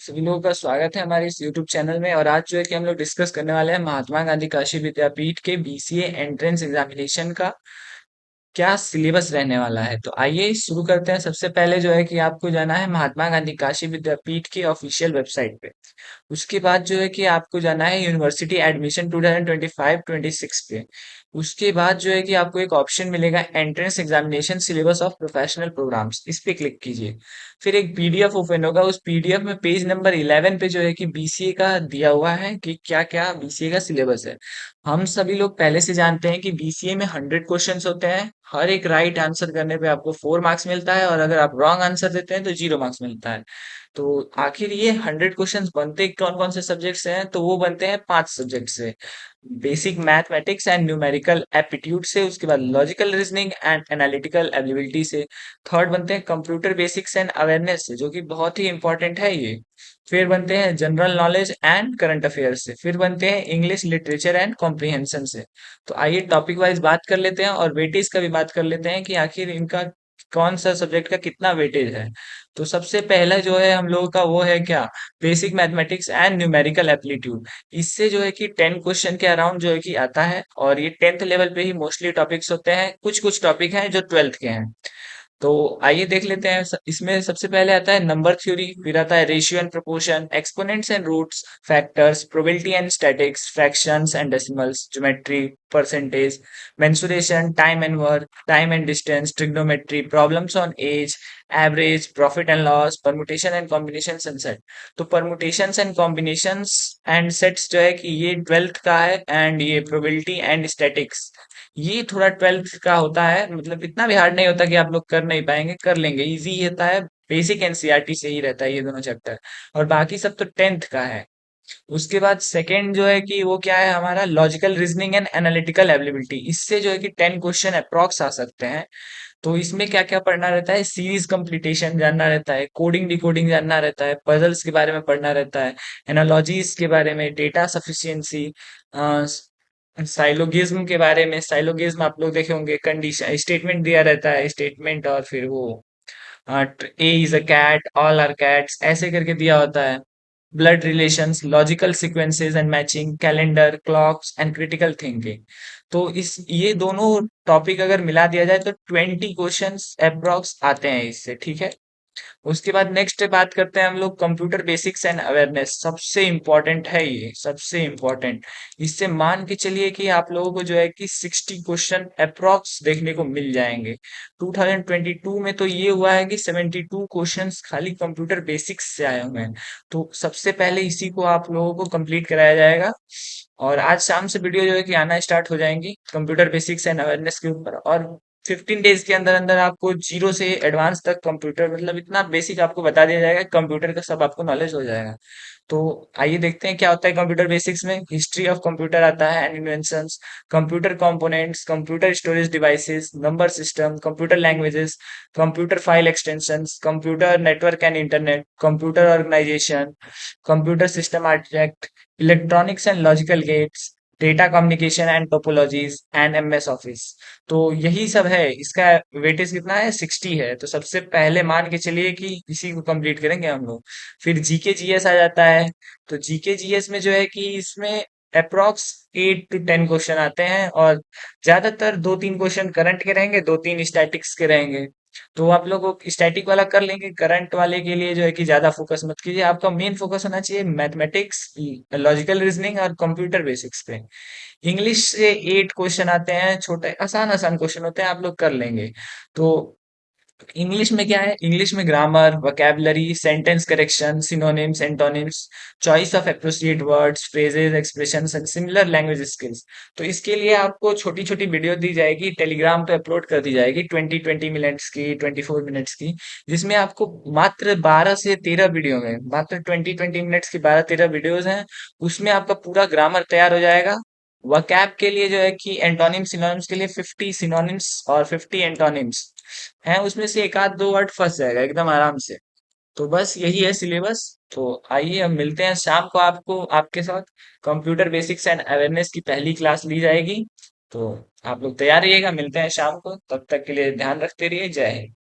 सभी लोगों का स्वागत है हमारे इस YouTube चैनल में। और आज जो है कि हम लोग डिस्कस करने वाले हैं महात्मा गांधी काशी विद्यापीठ के BCA एंट्रेंस एग्जामिनेशन का क्या सिलेबस रहने वाला है। तो आइए शुरू करते हैं। सबसे पहले जो है कि आपको जाना है महात्मा गांधी काशी विद्यापीठ की ऑफिशियल वेबसाइट पे। उसके बाद जो है कि आपको जाना है यूनिवर्सिटी एडमिशन 2025-26 पे। उसके बाद जो है कि आपको एक ऑप्शन मिलेगा entrance examination syllabus of professional programmes, इस पे क्लिक कीजिए। फिर एक पीडीएफ ओपन होगा। उस पीडीएफ में पेज नंबर 11 पे जो है कि बीसीए का दिया हुआ है कि क्या क्या बीसीए का सिलेबस है। हम सभी लोग पहले से जानते हैं कि बीसीए में 100 क्वेश्चंस होते हैं। हर एक राइट आंसर करने पे आपको 4 मार्क्स मिलता है, और अगर आप रॉन्ग आंसर देते हैं तो 0 मार्क्स मिलता है। तो आखिर ये 100 क्वेश्चंस बनते कौन कौन से सब्जेक्ट से हैं, तो वो बनते हैं 5 सब्जेक्ट से। Basic mathematics and numerical aptitude से, उसके बाद logical reasoning and analytical ability से। थर्ड बनते हैं कंप्यूटर बेसिक्स एंड अवेयरनेस से, जो कि बहुत ही इंपॉर्टेंट है ये। फिर बनते हैं general knowledge and current affairs से। फिर बनते हैं इंग्लिश लिटरेचर एंड कॉम्प्रिहेंशन से। तो आइए टॉपिक वाइज बात कर लेते हैं और वेटेज का भी बात कर लेते हैं कि आखिर इनका कौन सा सब्जेक्ट का कितना वेटेज है। तो सबसे पहला जो है हम लोगों का वो है क्या, basic mathematics and numerical aptitude. इससे जो है कि 10 क्वेश्चन के अराउंड जो है कि आता है, और ये 10th लेवल पे ही मोस्टली टॉपिक्स होते हैं। कुछ कुछ टॉपिक हैं जो 12th के हैं। तो आइए देख लेते हैं। इसमें सबसे पहले आता है नंबर थ्योरी, फिर आता है ratio and proportion, exponents and roots, factors, probability and statics, fractions and decimals, geometry, percentage, mensuration, time and work, time and distance, trigonometry, problems on age, average, profit and loss, permutation and combinations and set. तो permutations and combinations and sets जो है कि ये 12th का है। And ये probability and statics, ये थोड़ा 12th का होता है। मतलब इतना भी हार्ड नहीं होता कि आप लोग कर नहीं पाएंगे, कर लेंगे, इजी होता है। बेसिक एनसीईआरटी से ही रहता है ये दोनों चैप्टर। और बाकी सब तो 10th का है। उसके बाद सेकंड जो है कि वो क्या है हमारा, logical reasoning and analytical ability. इससे जो है कि 10 क्वेश्चन अप्रॉक्स आ सकते हैं। तो इसमें क्या क्या पढ़ना रहता है, सीरीज कंप्लीटेशन जानना रहता है, कोडिंग डिकोडिंग जानना रहता है, पजल्स के बारे में पढ़ना रहता है, एनालॉजीज के बारे में, डेटा सफिशिएंसी, साइलोगिज्म के बारे में। साइलोगिज्म आप लोग देखे होंगे, कंडीशन स्टेटमेंट दिया रहता है, स्टेटमेंट, और फिर वो A is a cat, all are cats, ऐसे करके दिया होता है। Blood relations, logical sequences and matching, calendar, clocks and critical thinking. तो इस ये दोनों टॉपिक अगर मिला दिया जाए तो 20 क्वेश्चंस अप्रॉक्स आते हैं इससे, ठीक है। उसके बाद नेक्स्ट बात करते हैं हम लोग कंप्यूटर बेसिक्स एंड अवेयरनेस। सबसे इम्पोर्टेंट है ये, सबसे इम्पोर्टेंट। इससे मान के चलिए कि आप लोगों को जो है कि 60 क्वेश्चन अप्रॉक्स देखने को मिल जाएंगे। 2022 में तो ये हुआ है कि 72 क्वेश्चंस खाली कंप्यूटर बेसिक्स से आए हुए हैं। तो सबसे पहले इसी को आप लोगों को कंप्लीट कराया जाएगा। और आज शाम से वीडियो जो है कि आना स्टार्ट हो जाएंगी कंप्यूटर बेसिक्स एंड अवेयरनेस के ऊपर। और 15 डेज के अंदर अंदर आपको जीरो से एडवांस तक कंप्यूटर, मतलब इतना बेसिक आपको बता दिया जाएगा, कंप्यूटर का सब आपको नॉलेज हो जाएगा। तो आइए देखते हैं क्या होता है कंप्यूटर बेसिक्स में। हिस्ट्री ऑफ कंप्यूटर आता है and inventions, computer components, computer storage devices, number system, computer languages, computer file extensions, computer network and internet, computer organisation, computer system architect, electronics and logical gates, data communication and topologies and MS Office. तो यही सब है। इसका weightage कितना है, 60 है। तो सबसे पहले मान के चलिए कि इसी को कंप्लीट करेंगे हम लोग। फिर जीके जीएस आ जाता है। तो जीके जीएस में जो है कि इसमें अप्रॉक्स 8 to 10 क्वेश्चन आते हैं, और ज्यादातर 2-3 क्वेश्चन करंट के रहेंगे, 2-3 स्टैटिक्स के रहेंगे। तो आप लोग स्टैटिक वाला कर लेंगे। करंट वाले के लिए जो है कि ज्यादा फोकस मत कीजिए, आपका मेन फोकस होना चाहिए मैथमेटिक्स, लॉजिकल रीजनिंग और कंप्यूटर बेसिक्स पे। इंग्लिश से 8 क्वेश्चन आते हैं, छोटे आसान आसान क्वेश्चन होते हैं, आप लोग कर लेंगे। तो इंग्लिश में क्या है, इंग्लिश में grammar, vocabulary, sentence correction, synonyms, antonyms, choice of appropriate words, phrases, expressions and similar language skills. तो इसके लिए आपको छोटी छोटी वीडियो दी जाएगी, टेलीग्राम पे अपलोड कर दी जाएगी, 20-20 मिनट्स की, 24 मिनट्स की। जिसमें आपको मात्र 12 से 13 वीडियो में, मात्र 20-20 मिनट्स की 12-13 वीडियोज हैं। उसमें आपका पूरा ग्रामर तैयार हो जाएगा। वकैब के लिए जो है कि एंटोनिम सिनोनिम्स के लिए 50 सिनोनिम्स और 50 एंटोनिम्स हैं। उसमें से एक आध दो वर्ड फंस जाएगा एकदम आराम से। तो बस यही है सिलेबस। तो आइए हम मिलते हैं शाम को, आपको आपके साथ कंप्यूटर बेसिक्स एंड अवेयरनेस की पहली क्लास ली जाएगी। तो आप लोग तैयार रहिएगा, मिलते हैं शाम को। तब तक के लिए ध्यान रखते रहिए। जय हिंद।